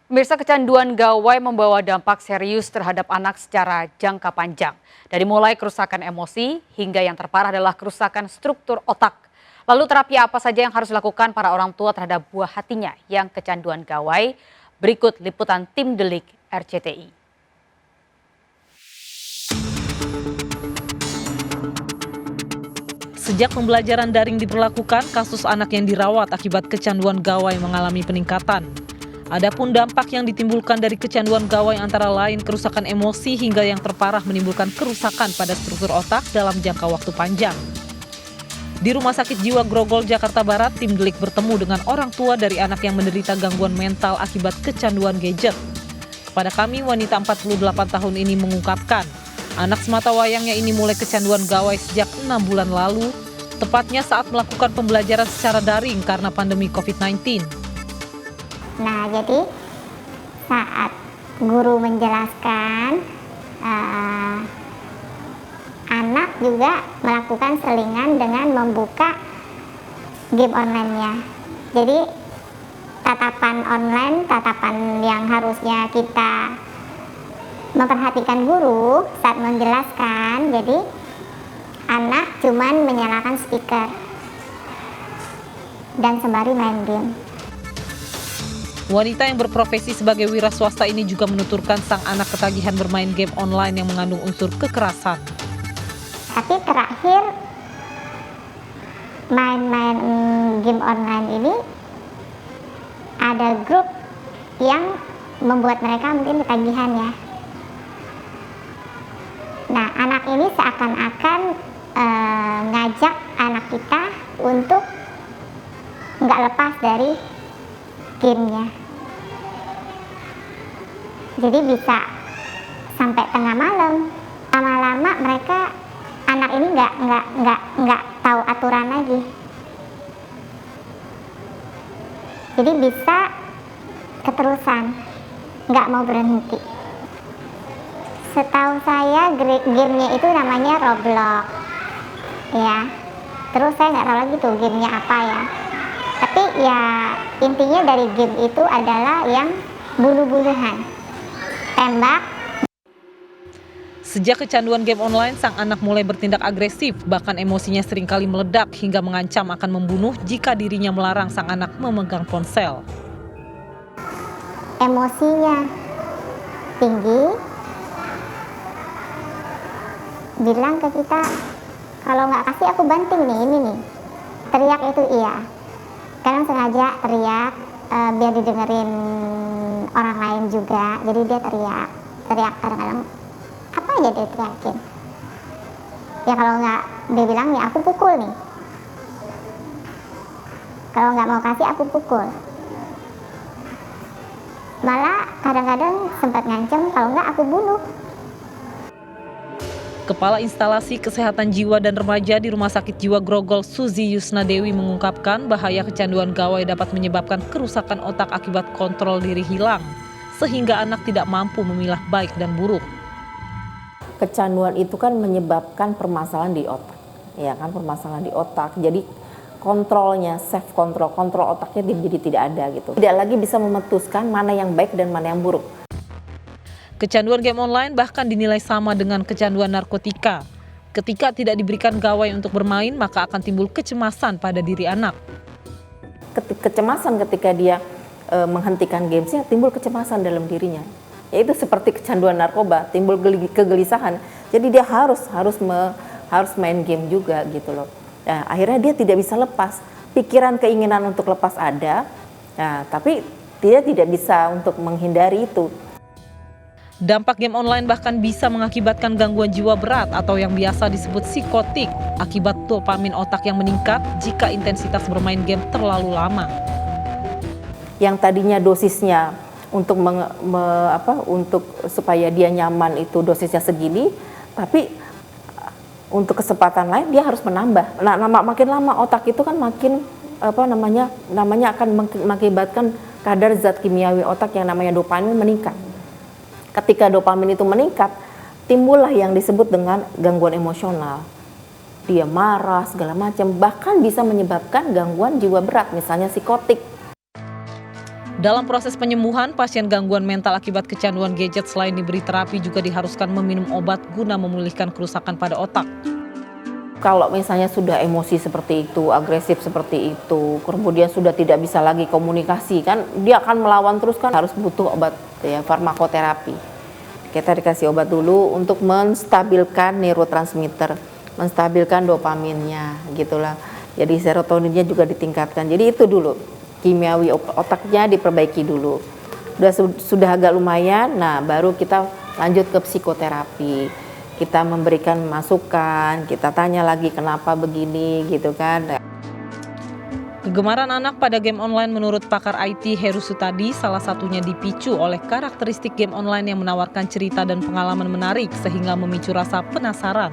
Pemirsa, kecanduan gawai membawa dampak serius terhadap anak secara jangka panjang. Dari mulai kerusakan emosi hingga yang terparah adalah kerusakan struktur otak. Lalu terapi apa saja yang harus dilakukan para orang tua terhadap buah hatinya yang kecanduan gawai? Berikut liputan tim Delik RCTI. Sejak pembelajaran daring diberlakukan, kasus anak yang dirawat akibat kecanduan gawai mengalami peningkatan. Adapun dampak yang ditimbulkan dari kecanduan gawai antara lain kerusakan emosi hingga yang terparah menimbulkan kerusakan pada struktur otak dalam jangka waktu panjang. Di Rumah Sakit Jiwa Grogol, Jakarta Barat, tim Delik bertemu dengan orang tua dari anak yang menderita gangguan mental akibat kecanduan gadget. Kepada kami, wanita 48 tahun ini mengungkapkan, anak sematawayangnya ini mulai kecanduan gawai sejak 6 bulan lalu, tepatnya saat melakukan pembelajaran secara daring karena pandemi COVID-19. Nah, jadi saat guru menjelaskan, anak juga melakukan selingan dengan membuka game online-nya. Jadi tatapan online, tatapan yang harusnya kita memperhatikan guru saat menjelaskan, jadi anak cuman menyalakan speaker dan sembari main game. Wanita yang berprofesi sebagai wira swasta ini juga menuturkan sang anak ketagihan bermain game online yang mengandung unsur kekerasan. Tapi terakhir main-main game online ini ada grup yang membuat mereka mungkin ketagihan ya. Nah, anak ini seakan-akan ngajak anak kita untuk nggak lepas dari gamenya. Jadi bisa sampai tengah malam. Lama-lama mereka anak ini nggak tahu aturan lagi. Jadi bisa keterusan, nggak mau berhenti. Setahu saya gamenya itu namanya Roblox, ya. Terus saya nggak tahu lagi tuh gamenya apa ya. Tapi ya intinya dari game itu adalah yang bunuh-bunuhan, tembak. Sejak kecanduan game online, sang anak mulai bertindak agresif, bahkan emosinya seringkali meledak hingga mengancam akan membunuh jika dirinya melarang sang anak memegang ponsel. Emosinya tinggi, bilang ke kita, kalau nggak kasih aku banting nih, ini nih. Teriak itu iya. Kadang sengaja teriak biar didengerin orang lain juga. Jadi dia teriak kadang-kadang apa aja dia teriakin. Ya kalau nggak, dia bilang ya aku pukul nih. Kalau nggak mau kasih aku pukul. Malah kadang-kadang sempat ngancem kalau nggak aku bunuh. Kepala Instalasi Kesehatan Jiwa dan Remaja di Rumah Sakit Jiwa Grogol, Suzy Yusnadewi mengungkapkan bahaya kecanduan gawai dapat menyebabkan kerusakan otak akibat kontrol diri hilang, sehingga anak tidak mampu memilah baik dan buruk. Kecanduan itu kan menyebabkan permasalahan di otak, ya kan, permasalahan di otak. Jadi kontrolnya, self kontrol otaknya jadi tidak ada gitu. Tidak lagi bisa memutuskan mana yang baik dan mana yang buruk. Kecanduan game online bahkan dinilai sama dengan kecanduan narkotika. Ketika tidak diberikan gawai untuk bermain, maka akan timbul kecemasan pada diri anak. Kecemasan ketika dia menghentikan gamesnya, timbul kecemasan dalam dirinya. Yaitu seperti kecanduan narkoba, timbul kegelisahan. Jadi dia harus main game juga gitu loh. Nah, akhirnya dia tidak bisa lepas. Pikiran keinginan untuk lepas ada, nah, tapi dia tidak bisa untuk menghindari itu. Dampak game online bahkan bisa mengakibatkan gangguan jiwa berat atau yang biasa disebut psikotik akibat dopamin otak yang meningkat jika intensitas bermain game terlalu lama. Yang tadinya dosisnya untuk untuk supaya dia nyaman itu dosisnya segini, tapi untuk kesempatan lain dia harus menambah. Nah, makin lama otak itu kan makin namanya akan mengakibatkan kadar zat kimiawi otak yang namanya dopamin meningkat. Ketika dopamin itu meningkat, timbullah yang disebut dengan gangguan emosional. Dia marah, segala macam, bahkan bisa menyebabkan gangguan jiwa berat, misalnya psikotik. Dalam proses penyembuhan, pasien gangguan mental akibat kecanduan gadget selain diberi terapi juga diharuskan meminum obat guna memulihkan kerusakan pada otak. Kalau misalnya sudah emosi seperti itu, agresif seperti itu, kemudian sudah tidak bisa lagi komunikasi, kan dia akan melawan terus, kan harus butuh obat ya, farmakoterapi. Kita dikasih obat dulu untuk menstabilkan neurotransmitter, menstabilkan dopaminnya gitulah. Jadi serotoninnya juga ditingkatkan. Jadi itu dulu, kimiawi otaknya diperbaiki dulu. Sudah agak lumayan, nah baru kita lanjut ke psikoterapi. Kita memberikan masukan, kita tanya lagi kenapa begini gitu kan. Kegemaran anak pada game online menurut pakar IT Heru Sutadi salah satunya dipicu oleh karakteristik game online yang menawarkan cerita dan pengalaman menarik sehingga memicu rasa penasaran.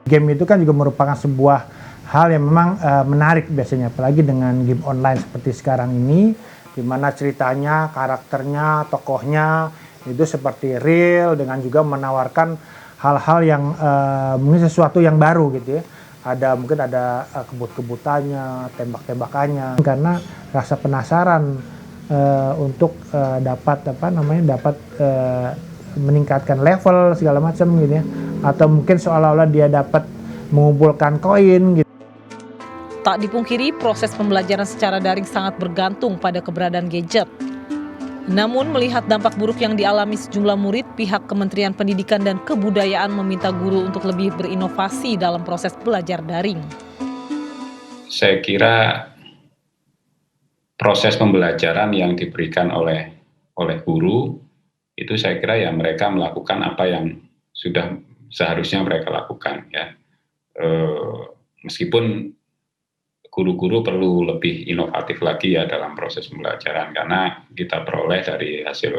Game itu kan juga merupakan sebuah hal yang memang menarik biasanya, apalagi dengan game online seperti sekarang ini, di mana ceritanya, karakternya, tokohnya itu seperti real, dengan juga menawarkan hal-hal yang mungkin sesuatu yang baru gitu ya. Mungkin ada kebut-kebutannya, tembak-tembakannya, karena rasa penasaran untuk dapat meningkatkan level segala macam gitu ya, atau mungkin seolah-olah dia dapat mengumpulkan koin gitu. Tak dipungkiri, proses pembelajaran secara daring sangat bergantung pada keberadaan gadget. Namun, melihat dampak buruk yang dialami sejumlah murid, pihak Kementerian Pendidikan dan Kebudayaan meminta guru untuk lebih berinovasi dalam proses belajar daring. Saya kira proses pembelajaran yang diberikan oleh guru, itu saya kira ya mereka melakukan apa yang sudah seharusnya mereka lakukan ya. Meskipun guru-guru perlu lebih inovatif lagi ya dalam proses pembelajaran, karena kita peroleh dari hasil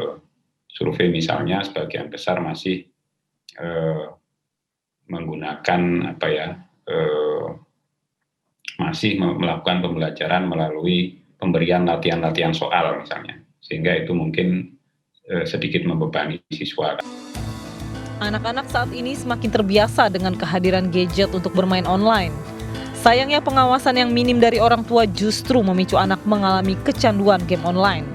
survei misalnya sebagian besar masih menggunakan masih melakukan pembelajaran melalui pemberian latihan-latihan soal misalnya, sehingga itu mungkin sedikit membebani siswa. Anak-anak saat ini semakin terbiasa dengan kehadiran gadget untuk bermain online. Sayangnya pengawasan yang minim dari orang tua justru memicu anak mengalami kecanduan game online.